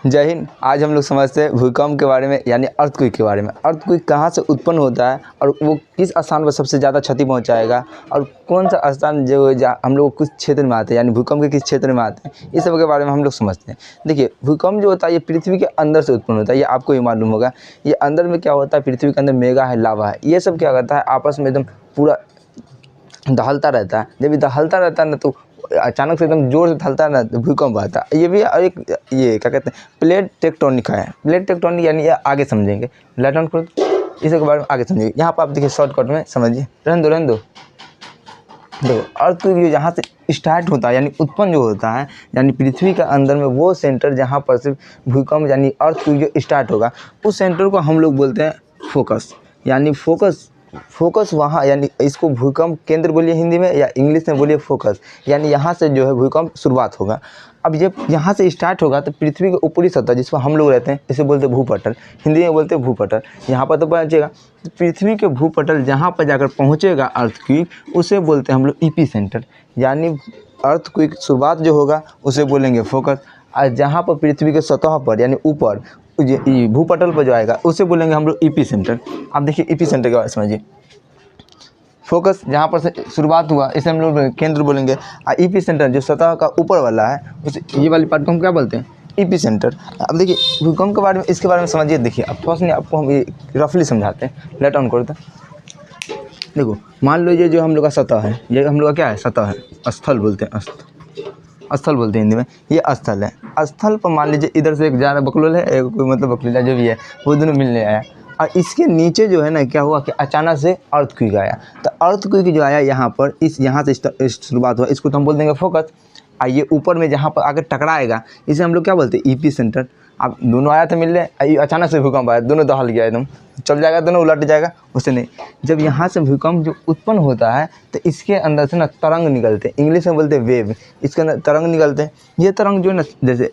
जय हिंद। आज हम लोग समझते हैं भूकंप के बारे में, यानी अर्थक्वेक के बारे में। अर्थक्वेक कहाँ से उत्पन्न होता है और वो किस स्थान पर सबसे ज़्यादा क्षति पहुँचाएगा, और कौन सा स्थान जो जहाँ हम लोग कुछ क्षेत्र में आते हैं, यानी भूकंप के किस क्षेत्र में आते हैं, इस सब के बारे में हम लोग समझते हैं। देखिए, भूकंप जो होता है ये पृथ्वी के अंदर से उत्पन्न होता है, ये आपको ही मालूम होगा। ये अंदर में क्या होता है, पृथ्वी के अंदर मेगा है, लावा है, ये सब क्या करता है आपस में एकदम पूरा दहलता रहता है। जब ये दहलता रहता है ना, तो अचानक से एकदम जोर से दहलता है ना, तो भूकंप आता है। ये भी एक ये क्या कहते हैं, प्लेट टेक्टोनिक है। प्लेट टेक्टोनिक यानी ये आगे समझेंगे, लाइट ऑन करो, इसके बारे में आगे समझेंगे। यहाँ पर आप देखिए शॉर्टकट में समझिए, रहने दो। देखो, अर्थक्वेक जो जहाँ से स्टार्ट होता है, यानी उत्पन्न जो होता है, यानी पृथ्वी के अंदर में वो सेंटर जहाँ पर से भूकंप यानी अर्थक्वेक जो स्टार्ट होगा, उस सेंटर को हम लोग बोलते हैं फोकस। यानी फोकस वहाँ, यानी इसको भूकंप केंद्र बोलिए हिंदी में, या इंग्लिश में बोलिए फोकस। यानी यहाँ से जो है भूकंप शुरुआत होगा। अब जब यहाँ से स्टार्ट होगा तो पृथ्वी के ऊपरी सतह जिसको हम लोग रहते हैं, इसे बोलते हैं भूपटल, हिंदी में बोलते हैं भूपटल। यहाँ पर तो पहुँचेगा, पृथ्वी के भूपटल जहाँ पर जाकर पहुँचेगा अर्थक्वेक, उसे बोलते हैं हम लोग ईपी सेंटर। यानी अर्थक्वेक शुरुआत जो होगा उसे बोलेंगे फोकस, और जहाँ पर पृथ्वी के सतह पर यानी ऊपर भूपटल पर जो आएगा उसे बोलेंगे हम लोग ईपी सेंटर। आप देखिए ईपी सेंटर के बारे में समझिए। फोकस जहाँ पर से शुरुआत हुआ इसे हम लोग केंद्र बोलेंगे, और ईपी सेंटर जो सतह का ऊपर वाला है उसे, ये वाली पार्ट को हम क्या बोलते हैं, ईपी सेंटर। अब देखिए भूकंप के बारे में, इसके बारे में समझिए। देखिए अब थोड़ा सा आपको हम ये रफली समझाते हैं, लाइट ऑन कर दो। देखो, मान लो ये जो हम लोग का सतह है, ये हम लोग का क्या है, सतह है, स्थल बोलते हैं, स्थल बोलते हैं हिंदी में। ये स्थल है। स्थल पर मान लीजिए इधर से एक जा रहा बकलोल है, एक कोई मतलब बकलोला जो भी है, वो दोनों मिलने आया, और इसके नीचे जो है ना क्या हुआ कि अचानक से अर्थक्वेक आया। तो अर्थक्वेक जो आया यहाँ पर, यहाँ से शुरुआत हुआ, इसको तो हम बोल देंगे फोकस। और ये ऊपर में जहाँ पर आकर टकराएगा इसे हम लोग क्या बोलते हैं, ईपी सेंटर। अब दोनों आया था मिलने, अचानक से भूकंप आया, दोनों दहल गया, एकदम चल जाएगा, दोनों उलट जाएगा, उससे नहीं। जब यहाँ से भूकंप जो उत्पन्न होता है तो इसके अंदर से ना तरंग निकलते हैं, इंग्लिश में बोलते हैं वेव। इसके अंदर तरंग निकलते हैं। ये तरंग जो है ना, जैसे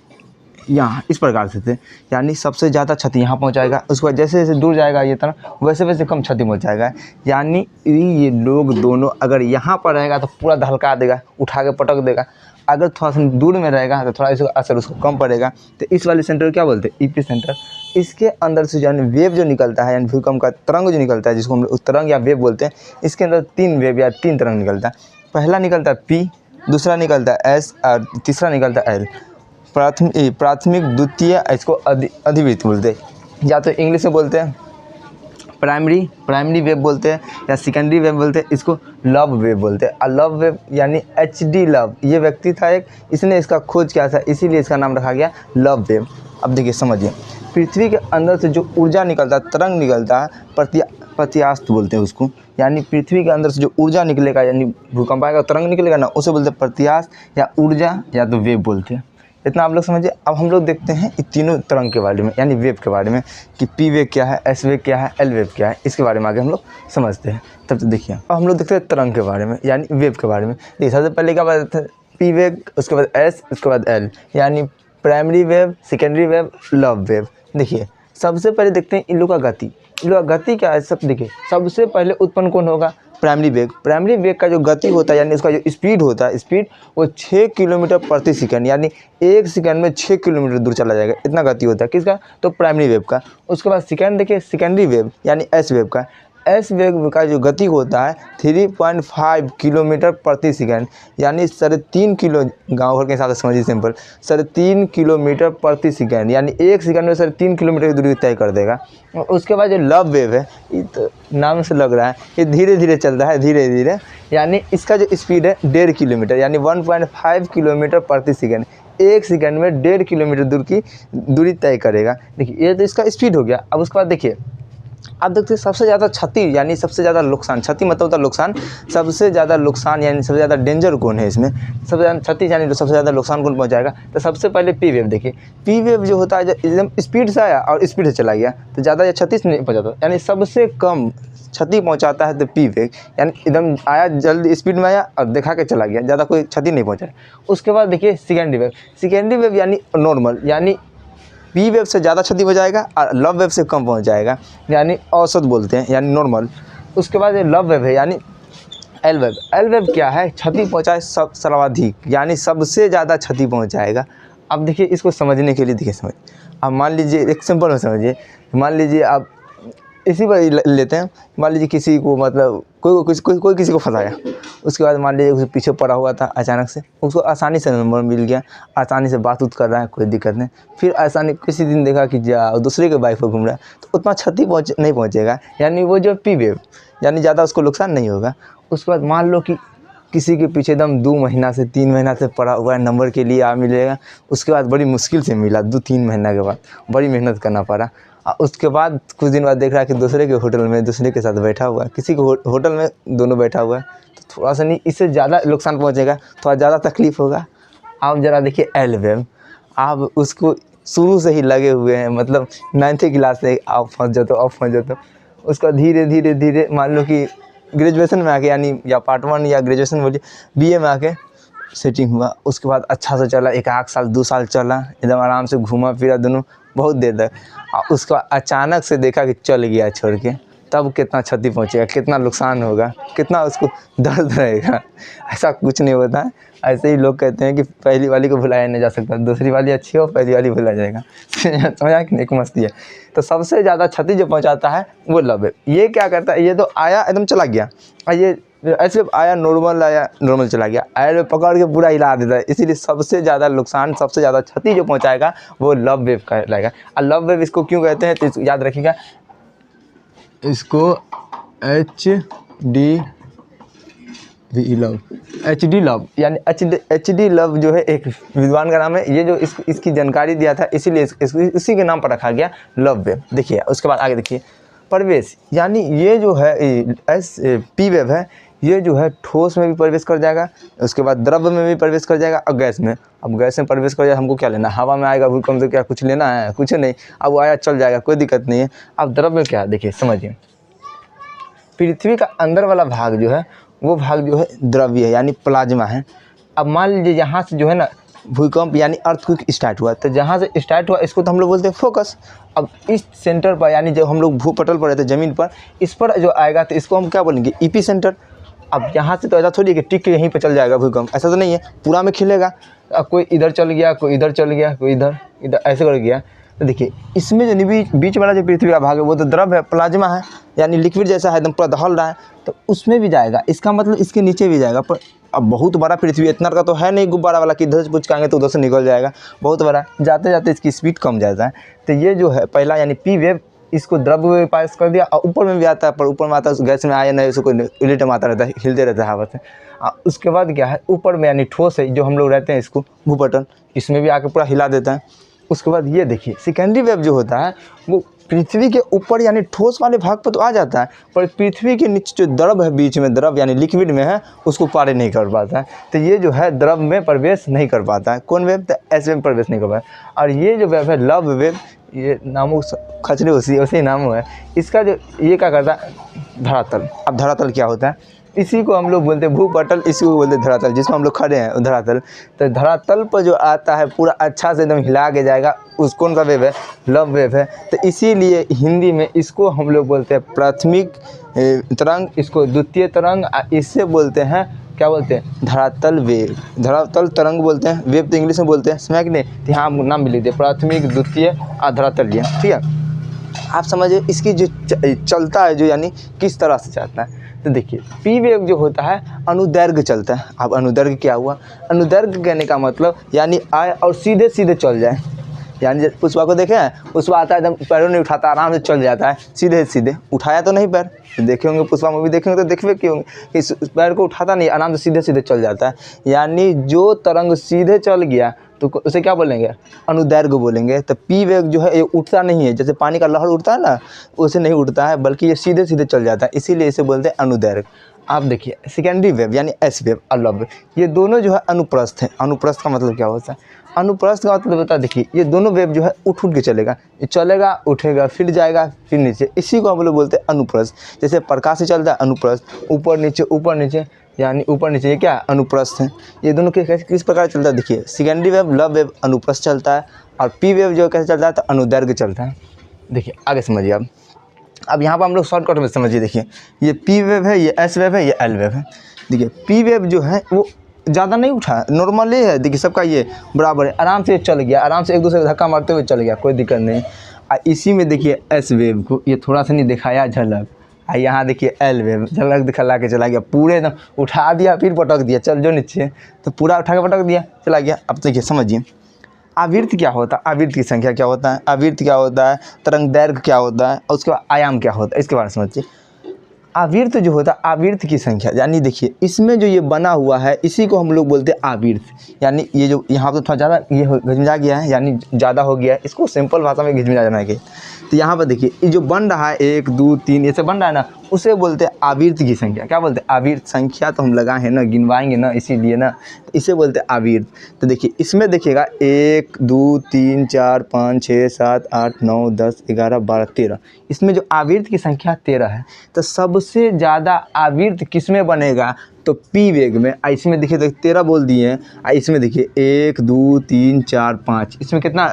यहाँ इस प्रकार से थे, यानी सबसे ज़्यादा क्षति यहाँ पहुँचाएगा। उसके बाद जैसे जैसे दूर जाएगा ये तरंग, वैसे वैसे कम क्षति पहुँचाएगा। यानी ये लोग दोनों अगर यहाँ पर रहेगा तो पूरा दहलका देगा, उठा के पटक देगा। अगर थोड़ा सा दूर में रहेगा तो थोड़ा इसका असर उसको कम पड़ेगा। तो इस वाले सेंटर को क्या बोलते हैं, ईपी सेंटर। इसके अंदर से यानी वेव जो निकलता है, यानी भूकंप का तरंग जो निकलता है, जिसको हम लोग तरंग या वेव बोलते हैं, इसके अंदर 3 वेव या 3 तरंग निकलता है। पहला निकलता है पी, दूसरा निकलता है एस, और तीसरा निकलता है एल। प्राथमिक, द्वितीय, इसको अधिवृत्त बोलते हैं, या तो इंग्लिश में बोलते हैं प्राइमरी वेव बोलते हैं, या सेकेंडरी वेव बोलते हैं, इसको लव वेव बोलते हैं। और लव वेव यानी HD लव, ये व्यक्ति था एक, इसने इसका खोज किया था, इसीलिए इसका नाम रखा गया लव वेव। अब देखिए समझिए, पृथ्वी के अंदर से जो ऊर्जा निकलता है, तरंग निकलता है, प्रत्यास्थ बोलते हैं उसको। यानी पृथ्वी के अंदर से जो ऊर्जा निकलेगा, यानी भूकंप आएगा तरंग निकलेगा ना, उसे बोलते हैं प्रत्यास्थ या ऊर्जा, या तो वेव बोलते हैं। इतना आप लोग समझिए। अब हम लोग देखते हैं इन तीनों तरंग के बारे में, यानी वेव के बारे में, कि पी वेव क्या है, एस वेव क्या है, एल वेव क्या है। इसके बारे में आगे हम लोग समझते हैं। तब तो देखिए, अब हम लोग देखते हैं तरंग के बारे में, यानी वेव के बारे में। देखिए सबसे पहले क्या बात है, पी वेव, उसके बाद एस, उसके बाद एल, यानी primary wave, secondary wave, love wave. देखिए सबसे पहले देखते हैं इन लोग का गति। इन लोग का गति क्या है, सब देखिए। सबसे पहले उत्पन्न कौन होगा, प्राइमरी वेग। प्राइमरी वेग का जो गति होता है, यानी उसका जो स्पीड होता है, स्पीड वो 6 किलोमीटर प्रति सेकंड, यानी 1 सेकंड में 6 किलोमीटर दूर चला जाएगा, इतना गति होता है। किसका, तो प्राइमरी वेव का। उसके बाद सेकंड देखिए, सेकेंडरी वेव यानी एस वेव का। एस वेव का जो गति होता है 3.5 किलोमीटर प्रति सेकंड, यानी 3.5 किलो, गाँव भर के हिसाब से समझिए सिंपल, 3.5 किलोमीटर प्रति सेकंड, यानी 1 सेकंड में 3.5 किलोमीटर की दूरी तय कर देगा। और उसके बाद जो लव वेव है, ये तो नाम से लग रहा है, ये धीरे धीरे चलता है, धीरे धीरे, यानी इसका जो स्पीड है 1.5 किलोमीटर, यानी 1.5 किलोमीटर प्रति सेकंड। 1 सेकंड में 1.5 किलोमीटर दूर की दूरी तय करेगा। देखिए ये तो इसका स्पीड हो गया। अब उसके बाद देखिए, आप देखते हैं सबसे ज़्यादा क्षति, यानी सबसे ज़्यादा नुकसान, क्षति मतलब होता है नुकसान, सबसे ज़्यादा नुकसान यानी सबसे ज़्यादा डेंजर कौन है इसमें, सबसे ज़्यादा क्षति यानी सबसे ज़्यादा नुकसान कौन पहुंचाएगा। तो सबसे पहले पी वेव। देखिए पी वेव जो होता है, जब एकदम स्पीड से आया और स्पीड से चला गया, तो ज़्यादा क्षति से नहीं पहुँचाता, यानी सबसे कम क्षति पहुंचाता है तो पी वेव, यानी एकदम आया जल्दी स्पीड में आया और दिखा के चला गया, ज़्यादा कोई क्षति नहीं पहुँचा। उसके बाद देखिए सेकेंडरी वेव। सेकेंडरी वेव यानी नॉर्मल, यानी पी वेव से ज़्यादा क्षति हो जाएगा और लव वेव से कम पहुंच जाएगा, यानी औसत बोलते हैं, यानी नॉर्मल। उसके बाद ये लव वेव है, यानी एल वेव। एल वेव क्या है, क्षति पहुंचाए सर्वाधिक, यानी सबसे ज़्यादा क्षति पहुंचाएगा। अब देखिए इसको समझने के लिए देखिए समझ, अब मान लीजिए एक सिंपल में समझिए, मान लीजिए आप इसी पर लेते हैं, मान लीजिए किसी को मतलब कोई किसी को फंसाया, उसके बाद मान लीजिए उसे पीछे पड़ा हुआ था, अचानक से उसको आसानी से नंबर मिल गया, आसानी से बात उत कर रहा है, कोई दिक्कत नहीं। फिर आसानी किसी दिन देखा कि दूसरे के बाइक पर घूम रहा है, तो उतना क्षति नहीं पहुँचेगा, यानी वो जो पी वेव यानी ज़्यादा उसको नुकसान नहीं होगा। उसके बाद मान लो कि किसी के पीछे एकदम 2 महीना से 3 महीना से पड़ा हुआ है, नंबर के लिए आ मिलेगा, उसके बाद बड़ी मुश्किल से मिला, 2-3 महीना के बाद बड़ी मेहनत करना पड़ा। उसके बाद कुछ दिन बाद देख रहा है कि दूसरे के होटल में दूसरे के साथ बैठा हुआ है, किसी को होटल में दोनों बैठा हुआ है, तो थोड़ा सा नहीं, इससे ज़्यादा नुकसान पहुंचेगा, थोड़ा ज़्यादा तकलीफ़ होगा। आप ज़रा देखिए एल वेव, आप उसको शुरू से ही लगे हुए हैं, मतलब 9th क्लास से आप फंस जाते हो, उसका धीरे धीरे धीरे मान लो कि ग्रेजुएशन में आके, यानी या पार्ट 1 या ग्रेजुएशन बोलिए बीए में आके सेटिंग हुआ, उसके बाद अच्छा से चला, 1 साल 2 साल चला, एकदम आराम से घूमा फिरा दोनों बहुत देर तक। उसका अचानक से देखा कि चल गया छोड़ के, तब कितना क्षति पहुंचेगा, कितना नुकसान होगा, कितना उसको दर्द रहेगा। ऐसा कुछ नहीं होता है, ऐसे ही लोग कहते हैं कि पहली वाली को भुलाया नहीं जा सकता, दूसरी वाली अच्छी हो, पहली वाली भुला जाएगा। समझा कि नहीं, एक मस्ती है। तो सबसे ज़्यादा क्षति जो पहुंचाता है वो लव वेव। ये क्या करता है, ये तो आया एकदम चला गया, और ये ऐसे आया नॉर्मल चला गया, एयर पकड़ के पूरा हिला देता है। इसीलिए सबसे ज़्यादा नुकसान, सबसे ज़्यादा क्षति जो पहुंचाएगा वो लव वेव का रहेगा। और लव वेव इसको क्यों कहते हैं, तो याद रखिएगा, इसको एच डी लव यानी एच डी लव जो है एक विद्वान का नाम है, ये जो इसकी जानकारी दिया था, इसीलिए इसी के नाम पर रखा गया लव वेव। देखिए उसके बाद आगे देखिए प्रवेश, यानी ये जो है पी वेव है, ये जो है ठोस में भी प्रवेश कर जाएगा, उसके बाद द्रव्य में भी प्रवेश कर जाएगा, और गैस में। अब गैस में प्रवेश कर जाए, हमको क्या लेना, हवा में आएगा भूकंप से क्या कुछ लेना है, कुछ नहीं। अब वो आया चल जाएगा, कोई दिक्कत नहीं है। अब द्रव्य में क्या है, देखिए समझिए, पृथ्वी का अंदर वाला भाग जो है, वो भाग जो है द्रव्य है, यानी प्लाज्मा है। अब मान लीजिए यहाँ से जो है ना भूकंप यानी अर्थक्वेक स्टार्ट हुआ, तो जहाँ से स्टार्ट हुआ इसको तो हम लोग बोलते हैं फोकस। अब इस सेंटर पर, यानी जब हम लोग भूपटल पर रहते हैं ज़मीन पर, इस पर जो आएगा तो इसको हम क्या बोलेंगे, ईपी सेंटर। अब यहाँ से तो ऐसा थोड़ी है कि टिक के यहीं पे चल जाएगा भूकंप, ऐसा तो नहीं है, पूरा में खिलेगा। अब कोई इधर चल गया, कोई इधर चल गया, कोई इधर ऐसे कर गया। तो देखिए इसमें जो बीच वाला जो पृथ्वी का भाग है वो तो द्रव है, प्लाज्मा है, यानी लिक्विड जैसा है, एकदम पूरा दहल रहा है, तो उसमें भी जाएगा। इसका मतलब इसके नीचे भी जाएगा। पर अब बहुत बड़ा पृथ्वी, इतना का तो है नहीं गुब्बारा वाला कि इधर से पुचकाएंगे तो उधर से निकल जाएगा, बहुत बड़ा, जाते जाते इसकी स्पीड कम जाता है। तो ये जो है पहला यानी पी वेव, इसको द्रव्य में पास कर दिया, और ऊपर में भी आता है, पर ऊपर में आता है गैस में आया नहीं, उसको उलटे में आता रहता है, हिलते रहता है हवा से। उसके बाद क्या है, ऊपर में यानी ठोस है, जो हम लोग रहते हैं इसको भूपटल, इसमें भी आके पूरा हिला देता है। उसके बाद ये देखिए सेकेंडरी वेव जो होता है वो पृथ्वी के ऊपर यानी ठोस वाले भाग पर तो आ जाता है, पर पृथ्वी के नीचे जो द्रव है, बीच में द्रव यानी लिक्विड में है, उसको पार नहीं कर पाता है। तो ये जो है द्रव में प्रवेश नहीं कर पाता है। कौन वेव, तो एस वेव में प्रवेश नहीं कर पाता। और ये जो वेव है लव वेव, ये नामों खचरे उसी नामों है इसका, जो ये क्या करता है, धरातल। अब धरातल क्या होता है, इसी को हम लोग बोलते हैं भूपटल, इसी को बोलते हैं धरातल, जिसमें हम लोग खड़े हैं धरातल। तो धरातल पर जो आता है पूरा अच्छा से एकदम हिला के जाएगा, उस कौन का वेव है, लव वेव है। तो इसीलिए हिंदी में इसको हम लोग बोलते हैं प्राथमिक तरंग, इसको द्वितीय तरंग, इससे बोलते हैं क्या बोलते हैं, धरातल वेव, धरातल तरंग बोलते हैं। वेव तो इंग्लिश में बोलते हैं, समझ कि नहीं, तो यहाँ नाम भी लिख दिए, प्राथमिक द्वितीय धरातल, ठीक है। आप समझिए इसकी जो चलता है, जो यानी किस तरह से चलता है। तो देखिए पी वेव जो होता है अनुदैर्घ्य चलता है। अब अनुदैर्घ्य क्या हुआ, अनुदैर्घ्य कहने का मतलब यानी आए और सीधे सीधे चल जाए। यानी पुष्पा को देखे हैं, पुष्पा आता है एकदम पैरों नहीं उठाता, आराम से चल जाता है सीधे सीधे, उठाया तो नहीं पैर, देखे होंगे पुष्पा मूवी देखेंगे तो देखिए कि होंगे कि पैर को उठाता नहीं, आराम से सीधे सीधे चल जाता है। यानी जो तरंग सीधे चल गया तो उसे क्या बोलेंगे, अनुदैर्घ्य बोलेंगे। तो पी वेव जो है ये उठता नहीं है, जैसे पानी का लहर उठता है ना, उसे नहीं उठता है, बल्कि ये सीधे सीधे चल जाता है, इसीलिए इसे बोलते हैं अनुदैर्घ्य। आप देखिए सेकेंडरी वेव यानी एस वेव और लव वेव, ये दोनों जो है अनुप्रस्थ है। अनुप्रस्थ का मतलब क्या होता है, अनुप्रस्थ का मतलब होता है, देखिए ये दोनों वेव जो है उठ के चलेगा, ये चलेगा उठेगा फिर जाएगा फिर नीचे, इसी को हम लोग बोलते हैं अनुप्रस्थ। जैसे प्रकाश से चलता है अनुप्रस्थ, ऊपर नीचे यानी ऊपर नीचे, ये क्या अनुप्रस्थ है। ये दोनों किस प्रकार चलता है, देखिए सेकेंडरी वेव लव वेव अनुप्रस्थ चलता है, और पी वेव जो कैसे चलता है, तो अनुदैर्घ्य चलता है। देखिए आगे समझिए आप। अब यहाँ पर हम लोग शॉर्टकट में समझिए, देखिए ये पी वेव है, ये एस वेव है, ये एल वेव है। देखिए पी वेव जो है वो ज़्यादा नहीं उठा, नॉर्मल ही है। देखिए सबका ये बराबर है, आराम से चल गया, आराम से एक दूसरे को धक्का मारते हुए चल गया, कोई दिक्कत नहीं। इसी में देखिए एस वेव को ये थोड़ा सा नहीं दिखाया झलक, यहाँ देखिए एल वेव झलक दिखला के चला गया, पूरे एकदम उठा दिया फिर पटक दिया, चल जो नीचे, तो पूरा उठा के पटक दिया चला गया। अब देखिए समझिए आवृत्ति क्या होता है, आवृत्ति की संख्या क्या होता है, आवृत्ति क्या होता है, तरंग दैर्घ्य क्या होता है, और उसके बाद आयाम क्या होता है, इसके बारे में समझिए। आवृत्ति जो होता है आवृत्ति की संख्या, यानी देखिए इसमें जो ये बना हुआ है इसी को हम लोग बोलते हैं आवृत्ति। यानी ये जो यहाँ पर थोड़ा ज़्यादा ये घिझमिझा गया है, यानी ज़्यादा हो गया है, इसको सिंपल भाषा में घिझमिझा जाना है। तो यहाँ पर देखिए ये जो बन रहा है 1 2 3 ऐसे बन रहा है ना, उसे बोलते हैं आवृत्ति की संख्या। क्या बोलते हैं, आवृत्ति संख्या तो हम लगाए हैं ना, गिनवाएंगे ना, इसीलिए ना, तो इसे बोलते हैं आवृत्ति। तो देखिए इसमें देखिएगा 1 2 3 4 5 6 7 8 9 10 11 12 13, इसमें जो आवृत्ति की संख्या 13 है। तो सबसे ज़्यादा आवृत्ति किस में बनेगा, तो पी वेग में। इसमें देखिए तो 13 बोल दिए हैं, इसमें देखिए 1 2 3 4 5, इसमें कितना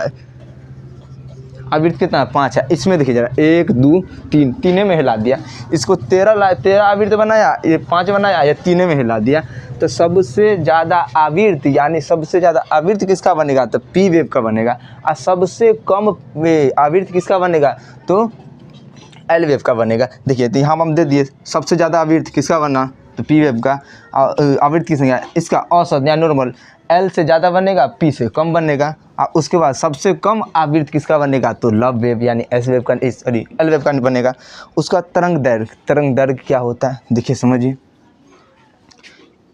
आवृत्ति कितना 5 है। इसमें देखिए जरा 1 2 3, तीने में हिला दिया, इसको 13 आवृत्ति बनाया, ये 5 बनाया, या तीने में हिला दिया। तो सबसे ज़्यादा आवृत्ति यानी सबसे ज़्यादा आवृत्ति किसका बनेगा, तो पी वेव का बनेगा। और सबसे कम आवृत्ति किसका बनेगा, तो एल वेव का बनेगा। देखिए तो यहाँ हम दे दिए सबसे ज़्यादा आवृत्ति किसका बना, तो पी वेव का। आवृत्ति की संख्या इसका औसत या नॉर्मल, एल से ज़्यादा बनेगा, पी से कम बनेगा। और उसके बाद सबसे कम आवृत्ति किसका बनेगा, तो लव वेव यानी एस वेव का, सॉरी एल वेव का बनेगा। उसका तरंग दैर्घ्य क्या होता है, देखिए समझिए।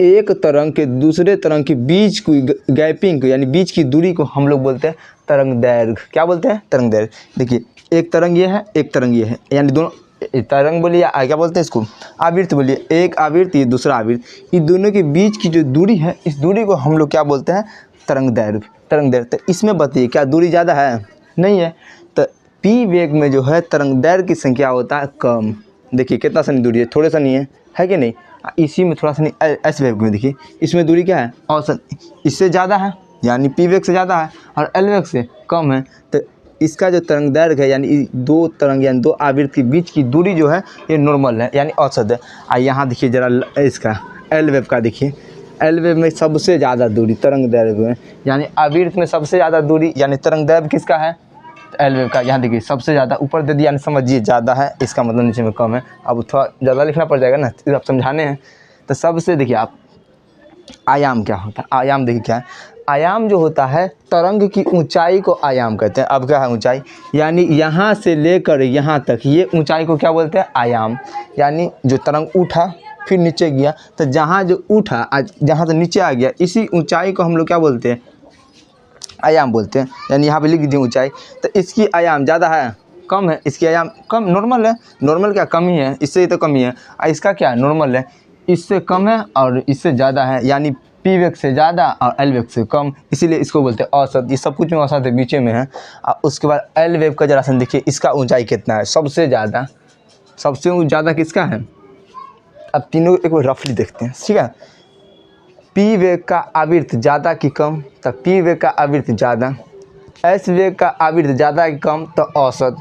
एक तरंग के दूसरे तरंग के बीच की गैपिंग को यानी बीच की दूरी को हम लोग बोलते हैं तरंग दैर्घ्य। क्या बोलते हैं, तरंग दैर्घ्य। देखिए एक तरंग ये है, एक तरंग ये है, यानी दोनों तरंग बोलिए या क्या बोलते हैं इसको, आवृत्ति बोलिए। एक आवृत्ति दूसरा आवृत्ति, इन दोनों के बीच की जो दूरी है इस दूरी को हम लोग क्या बोलते हैं, तरंग दैर्घ्य। तो इसमें बताइए क्या दूरी ज़्यादा है, नहीं है। तो पी वेग में जो है तरंग दैर्घ्य की संख्या होता है कम। देखिए कितना सा दूरी है, थोड़े सा नहीं है कि नहीं। इसी में थोड़ा सा नहीं, एस वेग में देखिए इसमें दूरी क्या है, औसत इससे ज़्यादा है यानी पी वेग से ज़्यादा है, और एल वेग से कम है। तो इसका जो तरंग दैर्घ्य है यानी दो तरंग यानी दो आवृत्ति के बीच की दूरी जो है ये नॉर्मल है यानी औसत है। यहाँ देखिए ज़रा इसका एल वेव का, देखिए एल वेव में सबसे ज़्यादा दूरी तरंग दैर्घ्य में, यानी आवृत्ति में सबसे ज़्यादा दूरी यानी तरंग दैर्घ्य किसका है, एल वेव का। यहाँ देखिए सबसे ज़्यादा ऊपर दे दिया, यानी समझिए ज़्यादा है, इसका मतलब नीचे में कम है। अब थोड़ा ज़्यादा लिखना पड़ जाएगा ना, आप समझाने हैं। तो सबसे देखिए आप आयाम क्या होता है, आयाम देखिए क्या है, आयाम जो होता है तरंग की ऊंचाई को आयाम कहते हैं। अब क्या है ऊंचाई, यानी यहाँ से लेकर यहाँ तक ये ऊंचाई को क्या बोलते हैं, आयाम। यानी जो तरंग उठा फिर नीचे गया, तो जहाँ जो उठा जहाँ से नीचे आ गया इसी ऊंचाई को हम लोग क्या बोलते हैं, आयाम बोलते हैं। यानी यहाँ पे लिख दीजिए ऊंचाई, तो इसकी आयाम ज़्यादा है कम है, इसकी आयाम कम नॉर्मल है, नॉर्मल क्या कम ही है, इससे ही तो कम ही है। और इसका क्या नॉर्मल है, इससे कम है और इससे ज़्यादा है, यानी पी वेग से ज़्यादा और एल वेग से कम, इसीलिए इसको बोलते हैं औसत। ये सब कुछ में औसत है, बीचे में है। और उसके बाद एल वेव का जरा सा देखिए, इसका ऊंचाई कितना है, सबसे ज़्यादा किसका है। अब तीनों एक बार रफली देखते हैं, ठीक है। पी वेग का आवृत्ति ज़्यादा कि कम, तो पी वेग का आवृत्ति ज़्यादा। एस वेग का आवृत्ति ज़्यादा कि कम, तो औसत।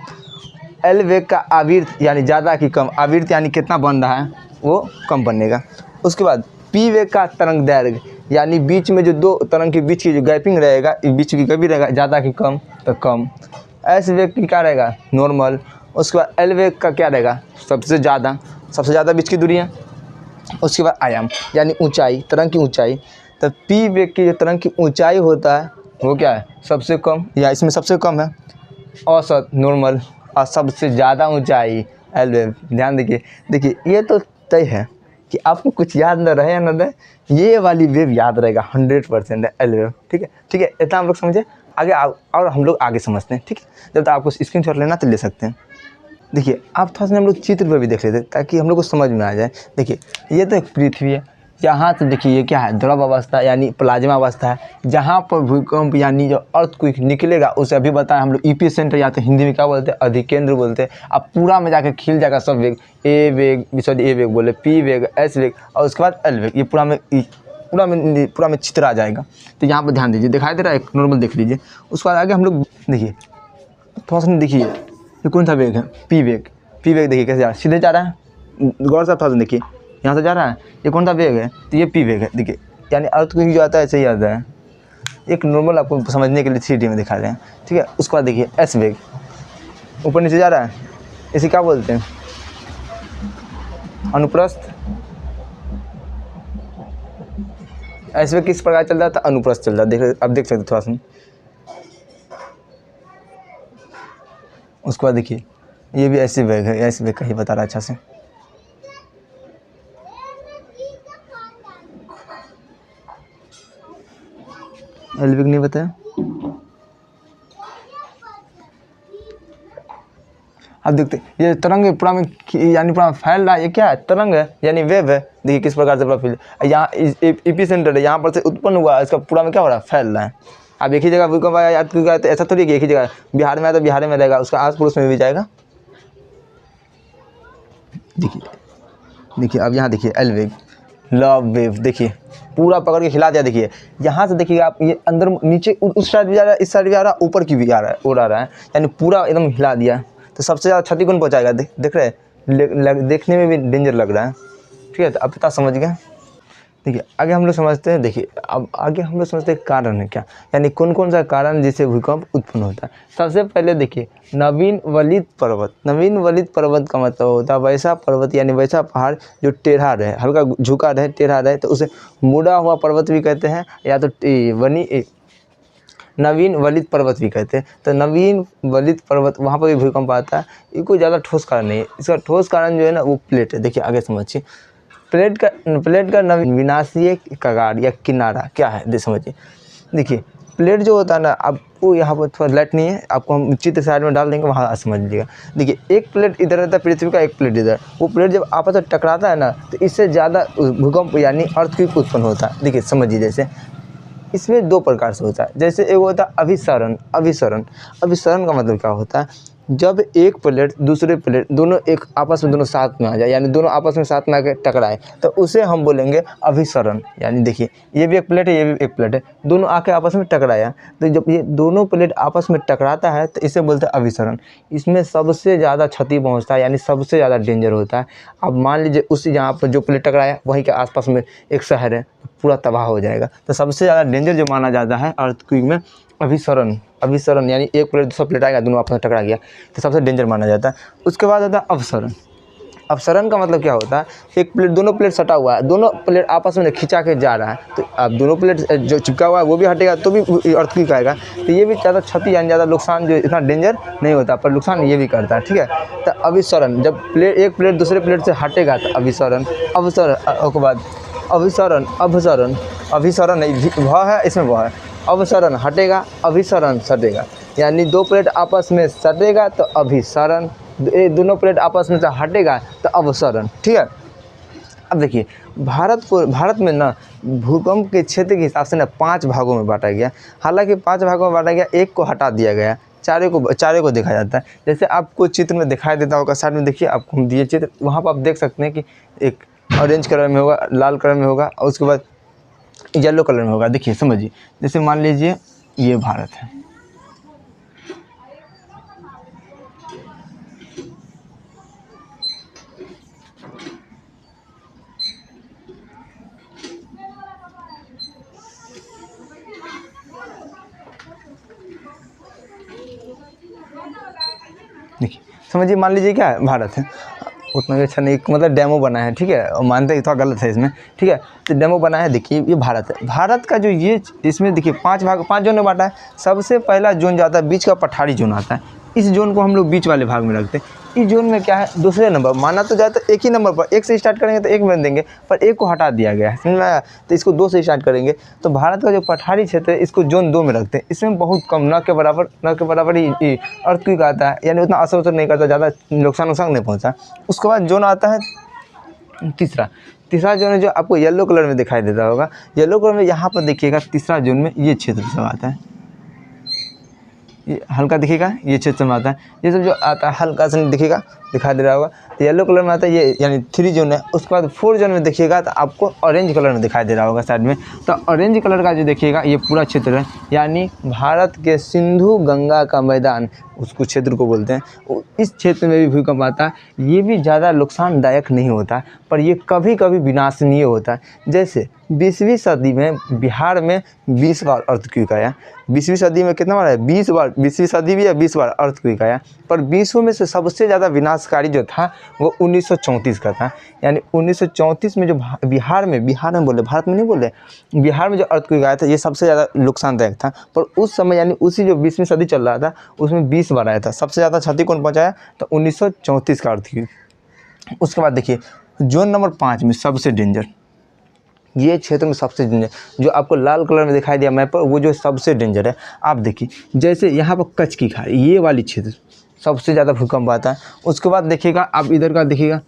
एल वेग का आवृत्ति यानी ज़्यादा कि कम, आवृत्ति यानी कितना बन रहा है वो कम बनेगा। उसके बाद पी वेग का तरंग दैर्घ्य, यानी बीच में जो दो तरंग के बीच की जो गैपिंग रहेगा, बीच की गैपिंग रहेगा ज़्यादा कि कम, तो कम। एस वेग की क्या रहेगा, नॉर्मल। उसके बाद एल वेग का क्या रहेगा, सबसे ज़्यादा बीच की दूरी है। उसके बाद आयाम यानी ऊंचाई, तरंग की ऊंचाई। तो पी वेग की जो तरंग की ऊंचाई होता है वो क्या है, सबसे कम, या इसमें सबसे कम है औसत नॉर्मल, और सबसे ज़्यादा ऊंचाई एल वेव। ध्यान देखिए ये तो तय है कि आपको कुछ याद न रहे या न रहे, ये वाली वेव याद रहेगा 100% एल वेव। ठीक है, इतना हम लोग समझे। आगे और हम लोग आगे समझते हैं, ठीक है। जब तक आपको स्क्रीनशॉट लेना तो ले सकते हैं। देखिए आप थोड़ा सा हम लोग चित्र पर भी देख लेते हैं ताकि हम लोग को समझ में आ जाए। देखिए ये तो एक पृथ्वी है, यहाँ तो देखिए ये क्या है, द्रव अवस्था यानी प्लाज्मा अवस्था है। जहाँ पर भूकंप यानी जो अर्थक्वेक निकलेगा उसे अभी बताएं हम लोग ईपी सेंटर, या तो हिंदी में क्या बोलते हैं, अधिकेंद्र बोलते हैं। अब पूरा में जाकर खिल जाएगा सब वेग, ए वेग बोले, पी वेग, एस वेग, और उसके बाद एल वेग। ये पूरा में चित्र आ जाएगा। तो यहाँ पर ध्यान दीजिए, दिखाई दे रहा है, एक नॉर्मल देख लीजिए। उसके बाद आगे हम लोग देखिए थोड़ा सा देखिए ये कौन सा वेग है, पी वेग देखिए कैसे जा रहा है, सीधे जा रहा है। गौर से थोड़ा सा देखिए, यहाँ से जा रहा है, ये कौन सा वेग है, तो ये पी वेग है। देखिए यानी अर्थक्वेक जो आता है ऐसे ही आता है। एक नॉर्मल आपको समझने के लिए 3D में दिखा रहे हैं, ठीक है। उसके बाद देखिए एस वेग, ऊपर नीचे जा रहा है, इसे क्या बोलते हैं? अनुप्रस्थ। एस वेग किस प्रकार चल रहा था? अनुप्रस्थ चल रहा है। अब देख सकते थोड़ा सा। उसके बाद देखिए ये भी ऐसे वेग है, ऐसे वेग का ही बता रहा है अच्छा से। एल वेग नहीं बताया। अब देखते ये तरंग पूरा में यानी पूरा फैल रहा है, ये क्या है? तरंग है यानी वेव है। देखिए किस प्रकार से पूरा फैल, यहाँ एपिसेंटर है, यहाँ पर से उत्पन्न हुआ, इसका पूरा में क्या हो रहा है? फैल रहा है। अब एक ही जगह भूकंप आया याद क्यों? तो ऐसा थोड़ी कि एक ही जगह बिहार में आया तो बिहार में रहेगा, उसका आस पड़ोस में भी जाएगा। देखिए अब यहाँ देखिए एल वेव, लव वेव, देखिए पूरा पकड़ के हिला दिया। देखिए यहाँ से देखिए आप, ये अंदर नीचे उस साइड भी जा रहा है, इस साइड भी आ रहा है, ऊपर की भी आ रहा है, उड़ा रहा है, यानी पूरा एकदम हिला दिया। तो सबसे ज़्यादा क्षति कौन पहुँचाएगा? देख रहे हैं, देखने में भी डेंजर लग रहा है, ठीक है। तो अब पता समझ गए। देखिए आगे हम लोग समझते हैं। देखिए अब आगे हम लोग समझते हैं कारण है क्या, यानी कौन कौन सा कारण जिससे भूकंप उत्पन्न होता है। सबसे पहले देखिए नवीन वलित पर्वत। नवीन वलित पर्वत का मतलब होता है वैसा पर्वत यानी वैसा पहाड़ जो टेढ़ा रहे, हल्का झुका रहे, टेढ़ा रहे, तो उसे मुड़ा हुआ पर्वत भी कहते हैं, या तो नवीन वलित पर्वत भी कहते हैं। तो नवीन वलित पर्वत वहाँ पर भी भूकंप आता है। ये कोई ज़्यादा ठोस कारण नहीं है। इसका ठोस कारण जो है ना वो प्लेट है। देखिए आगे समझिए, प्लेट का विनाशीय कगार या किनारा क्या है, दे समझिए। देखिए प्लेट जो होता है ना, आपको यहाँ पर थोड़ा लाइट नहीं है, आपको हम चित्र साइड में डाल देंगे, वहाँ समझ लीजिएगा। देखिए एक प्लेट इधर रहता है पृथ्वी का, एक प्लेट इधर। वो प्लेट जब आपस में टकराता है ना, तो इससे ज़्यादा भूकंप यानी अर्थक्वेक उत्पन्न होता है। देखिए समझिए, जैसे इसमें दो प्रकार से होता है। जैसे एक होता है अभिसरण। अभिसरण का मतलब क्या होता है? जब एक प्लेट दूसरे प्लेट दोनों एक आपस में दोनों साथ में आ जाए, यानी दोनों आपस में साथ में आकर टकराए, तो उसे हम बोलेंगे अभिसरण। यानी देखिए ये भी एक प्लेट है, ये भी एक प्लेट है, दोनों आके आपस में टकराया, तो जब ये दोनों प्लेट आपस में टकराता है तो इसे बोलते हैं अभिसरण। इसमें सबसे ज़्यादा क्षति पहुँचता है, यानी सबसे ज़्यादा डेंजर होता है। अब मान लीजिए उसी जहाँ पर जो प्लेट टकराया वहीं के आसपास में एक शहर है, पूरा तबाह हो जाएगा। तो सबसे ज़्यादा डेंजर जो माना जाता है अर्थक्वेक में अभिसरण यानी एक प्लेट दूसरा प्लेट आएगा, दोनों आपस में टकरा गया, तो सबसे डेंजर माना जाता है। उसके बाद आता है अवसरण। अवसरण का मतलब क्या होता है? एक प्लेट, दोनों प्लेट सटा हुआ है, दोनों प्लेट आपस में खिंचा के जा रहा है, तो अब दोनों प्लेट जो चिपका हुआ है वो भी हटेगा तो भी अर्थक्वेक आएगा। तो ये भी ज़्यादा क्षति यानी ज़्यादा नुकसान जो इतना डेंजर नहीं होता, पर नुकसान ये भी करता है, ठीक है। तो अभिसरण, जब एक प्लेट दूसरे प्लेट से हटेगा तो अभिसरण। उसके बाद अभिसरण नहीं, भ है इसमें, वह है अवसरण, हटेगा, अभिसरण सटेगा, यानी दो प्लेट आपस में सटेगा तो अभिसरण, दोनों प्लेट आपस में से हटेगा तो अवसरण, ठीक है। अब देखिए भारत में ना भूकंप के क्षेत्र के हिसाब से ना 5 भागों में बांटा गया। हालांकि 5 भागों में बांटा गया, एक को हटा दिया गया, चारे को देखा जाता है। जैसे आपको चित्र में दिखाई देता होगा, साइड में देखिए आपको हम दिए चित्र, वहाँ पर आप देख सकते हैं कि एक ऑरेंज कलर में होगा, लाल कलर में होगा, और उसके बाद येलो कलर में होगा। देखिए समझिए, जैसे मान लीजिए ये भारत है, देखिए समझिए, मान लीजिए क्या है, भारत है। उतना भी अच्छा नहीं, मतलब डेमो बना है, ठीक है, और मानते हैं थोड़ा गलत है इसमें, ठीक है। तो डेमो बना है, देखिए ये भारत है। भारत का जो ये इसमें देखिए 5 जोन में बांटा है। सबसे पहला जोन जाता है बीच का, पठारी जोन आता है। इस जोन को हम लोग बीच वाले भाग में रखते हैं। इस जोन में क्या है, दूसरे नंबर माना तो जाता है, एक ही नंबर पर, एक से स्टार्ट करेंगे तो एक में देंगे, पर एक को हटा दिया गया है, समझ में आया? तो इसको 2 से स्टार्ट करेंगे। तो भारत का जो पठारी क्षेत्र है इसको जोन 2 में रखते हैं। इसमें बहुत कम, न के बराबर ही अर्थक्वेक आता है, यानी उतना असर नहीं करता, ज़्यादा नुकसान नहीं पहुँचा। उसके बाद जोन आता है तीसरा जोन है, जो आपको येलो कलर में दिखाई देता होगा। येलो कलर में यहाँ पर देखिएगा, तीसरा जोन में ये क्षेत्र सब आता है। ये हल्का दिखेगा, ये क्षेत्र में आता है। ये सब जो आता है हल्का सा दिखेगा, दिखाई दे रहा होगा, तो येलो कलर में आता है ये, यानी 3 जोन है। उसके बाद 4 जोन में देखिएगा तो आपको ऑरेंज कलर में दिखाई दे रहा होगा साइड में। तो ऑरेंज कलर का जो देखिएगा ये पूरा क्षेत्र है, यानी भारत के सिंधु गंगा का मैदान उसको क्षेत्र को बोलते हैं। इस क्षेत्र में भी भूकंप आता है। ये भी ज़्यादा नुकसानदायक नहीं होता, पर ये कभी कभी विनाशनीय होता है। जैसे 20वीं सदी में बिहार में 20 बार अर्थक्वेक आया। 20वीं सदी में कितना बार आया? 20 बार। 20वीं सदी भी है, 20 बार अर्थक्वेक आया। पर 20 में से सबसे ज़्यादा विनाशकारी जो था वो 1934 का था। यानी 1934 में जो बिहार में बोले, भारत में नहीं बोले, बिहार में जो अर्थक्वेक आया था ये सबसे ज़्यादा नुकसानदायक था। पर उस समय यानी उसी जो 20वीं सदी चल रहा था उसमें 20 बार आया था। सबसे ज़्यादा क्षति कौन पहुँचाया? तो 1934 का अर्थक्वेक। उसके बाद देखिए जोन नंबर 5 में सबसे डेंजर, ये क्षेत्र में सबसे डेंजर जो आपको लाल कलर में दिखाई दिया मैप पर, वो जो सबसे डेंजर है। आप देखिए जैसे यहाँ पर कच्छ की खाड़ी, ये वाली क्षेत्र सबसे ज़्यादा भूकंप आता है। उसके बाद देखिएगा आप इधर का देखिएगा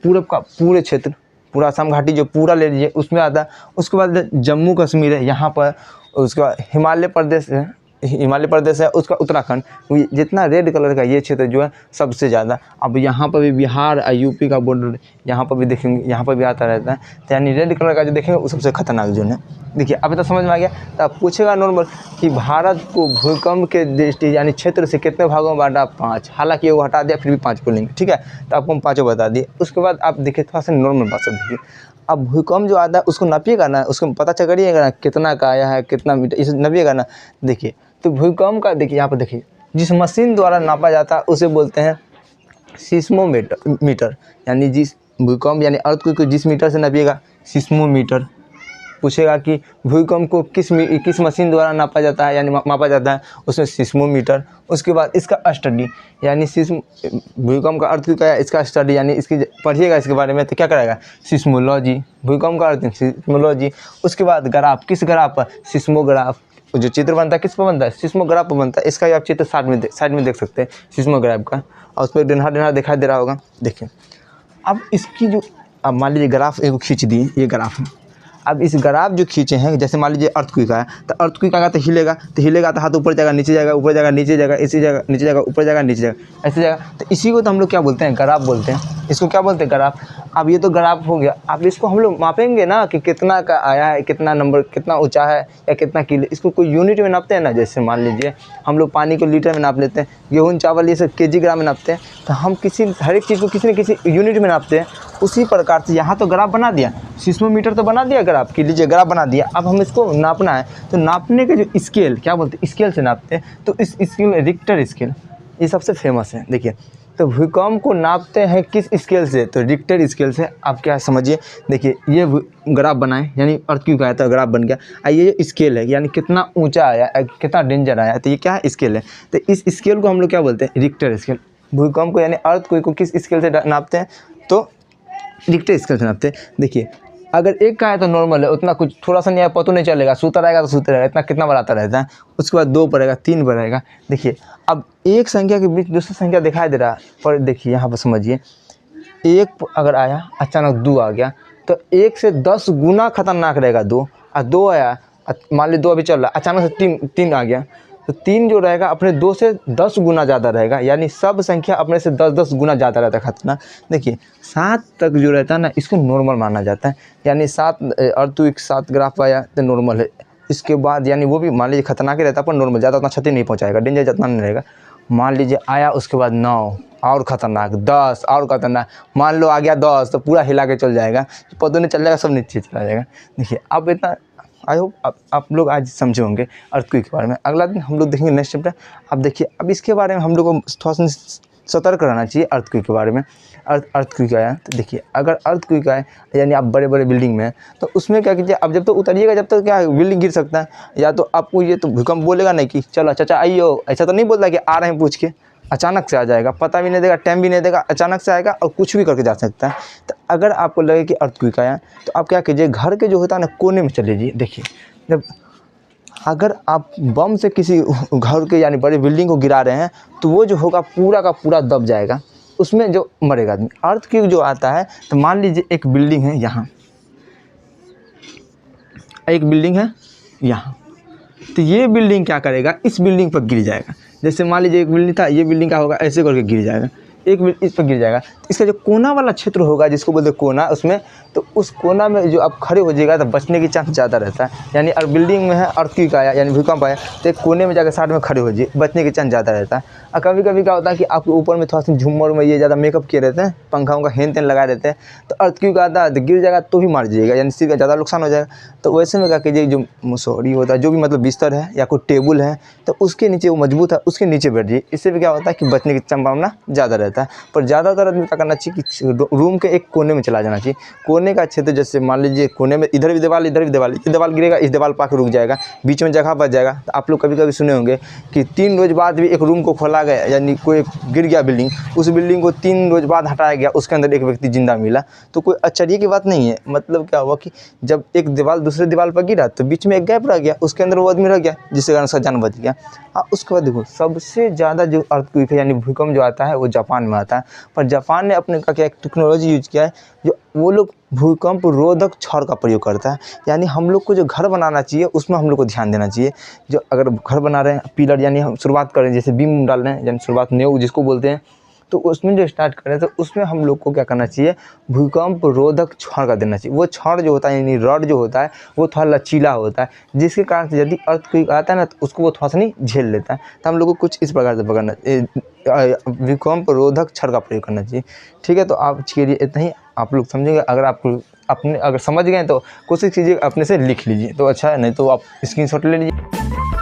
पूरब का पूरे क्षेत्र, पूरा असम घाटी जो पूरा ले लीजिए उसमें आता है। उसके बाद जम्मू कश्मीर है यहाँ पर। उसके बाद हिमालय प्रदेश है, उसका उत्तराखंड, जितना रेड कलर का ये क्षेत्र जो है सबसे ज़्यादा। अब यहाँ पर भी बिहार और यूपी का बॉर्डर यहाँ पर भी देखेंगे, यहाँ पर भी आता रहता है। तो यानी रेड कलर का जो देखेंगे वो सबसे खतरनाक जोन है। देखिए अभी तो समझ में आ गया। तो आप पूछेगा नॉर्मल कि भारत को भूकंप के दृष्टि यानी क्षेत्र से कितने भागों में बांटा? 5। हालांकि वो हटा दिया फिर भी 5 बोलेंगे, ठीक है। तो आपको हम 5 बता दिए। उसके बाद आप देखिए थोड़ा सा नॉर्मल बात सब देखिए। अब भूकंप जो आता है उसको नापिएगा ना, उसको पता चलिएगा ना कितना का आया है, कितना मीटर, इसे नापिएगा ना। देखिए तो भूकंप का देखिए यहाँ पर देखिए जिस मशीन द्वारा नापा जाता है उसे बोलते हैं सिस्मोमीटर। यानी जिस भूकंप यानी अर्थक्वेक को जिस मीटर से नापिएगा सिस्मोमीटर। पूछेगा कि भूकंप को किस मशीन द्वारा नापा जाता है यानी मापा जाता है, उसमें सिस्मोमीटर। उसके बाद इसका स्टडी यानी भूकंप का अर्थ क्या है, इसका स्टडी यानी इसकी पढ़िएगा इसके बारे में तो क्या कराएगा? सिस्मोलॉजी। भूकंप का अर्थ सिस्मोलॉजी। उसके बाद ग्राफ, किस ग्राफ पर? सिस्मोग्राफ। जो चित्र बनता है किस पर बनता है? सिस्मोग्राफ पर बनता है। इसका आप चित्र साइड में देख सकते हैं सिस्मोग्राफ का, और उस पर डेनहा दिखाई दे रहा होगा। देखिए अब इसकी जो अब मान लीजिए ग्राफ एक खींच दिए, ये ग्राफ है। अब इस ग्राफ जो खींचे हैं, जैसे मान लीजिए अर्थक्वेक आया तो अर्थक्वेक आएगा तो हिलेगा तो हाथ ऊपर जाएगा नीचे जाएगा, ऊपर जाएगा नीचे जाएगा, इसी जगह नीचे जाएगा, ऊपर जाएगा नीचे जाएगा, ऐसी जगह। तो इसी को तो हम लोग क्या बोलते हैं? ग्राफ बोलते हैं। इसको क्या बोलते हैं? ग्राफ। अब ये तो ग्राफ हो गया। अब इसको हम लोग मापेंगे ना कि कितना का आया है, कितना नंबर, कितना ऊंचा है या कितना किलो। इसको कोई यूनिट में नापते हैं ना। जैसे मान लीजिए हम लोग पानी को लीटर में नाप लेते हैं, गेहूँ चावल ये सब केजी ग्राम में नापते हैं। तो हम हर एक चीज़ को किसी न किसी यूनिट में नापते हैं। उसी प्रकार से यहाँ तो ग्राफ बना दिया, सिस्मोमीटर तो बना दिया ग्राफ की, लीजिए ग्राफ बना दिया। अब हम इसको नापना है तो नापने के जो स्केल क्या बोलते हैं? स्केल से नापते हैं। तो इस स्केल रिक्टर स्केल ये सबसे फेमस है। देखिए तो भूकंप को नापते हैं किस स्केल से? तो रिक्टर स्केल से। आप क्या समझिए, देखिए ये ग्राफ बनाए यानी अर्थक्वेक आया था, ग्राफ बन गया। ये स्केल है यानी कितना ऊंचा आया, कितना डेंजर आया, तो ये क्या है? स्केल है। तो इस स्केल को हम लोग क्या बोलते हैं? Richter scale. भूकंप को यानी अर्थक्वेक को किस स्केल से नापते हैं? तो रिक्टर स्केल से नापते हैं। देखिए अगर एक का है तो नॉर्मल है, उतना कुछ थोड़ा सा नहीं आया पता नहीं चलेगा, सूत्र आएगा तो सूत्र रहेगा, इतना कितना बार आता रहता है। उसके बाद 2 पर आएगा, 3 पर आएगा। देखिए अब एक संख्या के बीच दूसरी संख्या दिखाई दे रहा है, पर देखिए यहाँ पर समझिए 1 अगर आया अचानक 2 आ गया तो 1 से 10 गुना खतरनाक रहेगा 2। और 2 आया, मान लीजिए 2 अभी चल रहा है, अचानक से 3 आ गया तो 3 जो रहेगा अपने 2 से 10 गुना ज़्यादा रहेगा। यानी सब संख्या अपने से 10-10 गुना ज़्यादा रहता है खतरनाक। देखिए 7 तक जो रहता है ना इसको नॉर्मल माना जाता है। यानी 7 अर्थक्वेक 7 ग्राफ आया तो नॉर्मल है। इसके बाद यानी वो भी मान लीजिए खतरनाक ही रहता है पर नॉर्मल, ज़्यादा उतना क्षति नहीं पहुँचाएगा, डेंजर जितना नहीं रहेगा। मान लीजिए आया उसके बाद 9 और ख़तरनाक, 10 और ख़तरनाक, मान लो आ गया 10 तो पूरा हिला के चल जाएगा, पता नहीं चल जाएगा, सब नीचे चला जाएगा। देखिए अब इतना आई होप आप लोग आज समझे होंगे अर्थक्वेक के बारे में। अगला दिन हम लोग देखेंगे नेक्स्ट चैप्टर। अब देखिए अब इसके बारे में हम लोग को थोड़ा सा सतर्क रहना चाहिए अर्थक्वेक के बारे में। अर्थक्वेक आया तो देखिए अगर अर्थक्वेक आए यानी आप बड़े बड़े बिल्डिंग में हैं तो उसमें क्या कीजिए, अब जब तक उतरिएगा जब तक क्या बिल्डिंग गिर सकता है। या तो आपको ये तो भूकंप बोलेगा नहीं कि चलो चाचा आइयो, ऐसा तो नहीं बोलता कि आ रहे हैं पूछ के, अचानक से आ जाएगा, पता भी नहीं देगा, टाइम भी नहीं देगा, अचानक से आएगा और कुछ भी करके जा सकता है। तो अगर आपको लगे कि अर्थक्वेक आया तो आप क्या कीजिए, घर के जो होता है ना कोने में चले जाइए। देखिए जब अगर आप बम से किसी घर के यानी बड़ी बिल्डिंग को गिरा रहे हैं तो वो जो होगा पूरा का पूरा दब जाएगा, उसमें जो मरेगा आदमी। अर्थक्वेक जो आता है तो मान लीजिए एक बिल्डिंग है यहाँ, एक बिल्डिंग है यहाँ, तो ये बिल्डिंग क्या करेगा, इस बिल्डिंग पर गिर जाएगा। जैसे मान लीजिए एक बिल्डिंग था, ये बिल्डिंग का होगा ऐसे करके गिर जाएगा, एक इस पर गिर जाएगा। तो इसका जो कोना वाला क्षेत्र होगा जिसको बोलते हैं कोना, उसमें तो उस कोना में जो आप खड़े हो जाएगा तो बचने की चांस ज़्यादा रहता है। यानी और बिल्डिंग में है अर्थक्वेक आया यानी भूकंप आया तो एक कोने में जाकर साइड में खड़े हो जाइए, बचने की चांस ज़्यादा रहता है। और कभी कभी क्या होता है कि आपके ऊपर में थोड़ा सा झूमर में ये ज़्यादा मेकअप किए रहते हैं, पंखा उनका हेन तेन लगाए रहते हैं, तो अर्थक्वेक आता है तो गिर जाएगा तो भी मार जाइएगा, यानी सिर का ज़्यादा नुकसान हो जाएगा। तो वैसे में क्या कीजिए, जो मुसौरी होता है, जो भी मतलब बिस्तर है या कोई टेबल है, तो उसके नीचे वो मजबूत है उसके नीचे बैठ जाइए। इससे भी क्या होता है कि बचने की संभावना ज़्यादा रहता है। पर ज़्यादातर आदमी क्या करना चाहिए कि रूम के एक कोने में चला जाना चाहिए। कोने का क्षेत्र जैसे मान लीजिए कोने में इधर भी दीवार, इधर भी दीवार, ये दीवार गिरेगा, इस दीवार पर आकर रुक जाएगा, बीच में जगह बच जाएगा। तो आप लोग कभी कभी सुने होंगे कि 3 रोज़ बाद भी एक रूम को खोला गया, यानी कोई गिर गया बिल्डिंग, उस बिल्डिंग को 3 रोज़ बाद हटाया गया, उसके अंदर एक व्यक्ति जिंदा मिला। तो कोई आश्चर्य की बात नहीं है। मतलब क्या हुआ कि जब एक दीवार दूसरे दीवार पर गिरा तो बीच में एक गैप रह गया, उसके अंदर वो आदमी रह गया, जिसके कारण उसका जान बच गया। उसके बाद देखो सबसे ज़्यादा जो अर्थक्वेक है यानी भूकंप जो आता है वो जापान में आता है। पर जापान ने अपने क्या एक टेक्नोलॉजी यूज किया है, जो वो लोग भूकंप रोधक छड़ का प्रयोग करता है। यानी हम लोग को जो घर बनाना चाहिए उसमें हम लोग को ध्यान देना चाहिए। जो अगर घर बना रहे हैं पिलर, यानी हम शुरुआत कर रहे हैं, जैसे बीम डाल रहे हैं, यानी शुरुआत नींव जिसको बोलते हैं, तो उसमें जो स्टार्ट करें तो उसमें हम लोग को क्या करना चाहिए, भूकंप रोधक छड़ का देना चाहिए। वो छड़ जो होता है यानी रॉड जो होता है वो थोड़ा लचीला होता है, जिसके कारण से यदि अर्थक्वेक आता है ना तो उसको वो थोड़ा सा नहीं झेल लेता है। तो हम लोग को कुछ इस प्रकार से पकड़ना, भूकंप रोधक छड़ का प्रयोग करना चाहिए। ठीक है, तो आप इसके लिए इतना ही आप लोग समझेंगे। अगर आपको अपने अगर समझ गए तो कोशिश कीजिए अपने से लिख लीजिए तो अच्छा है, नहीं तो आप स्क्रीनशॉट ले लीजिए।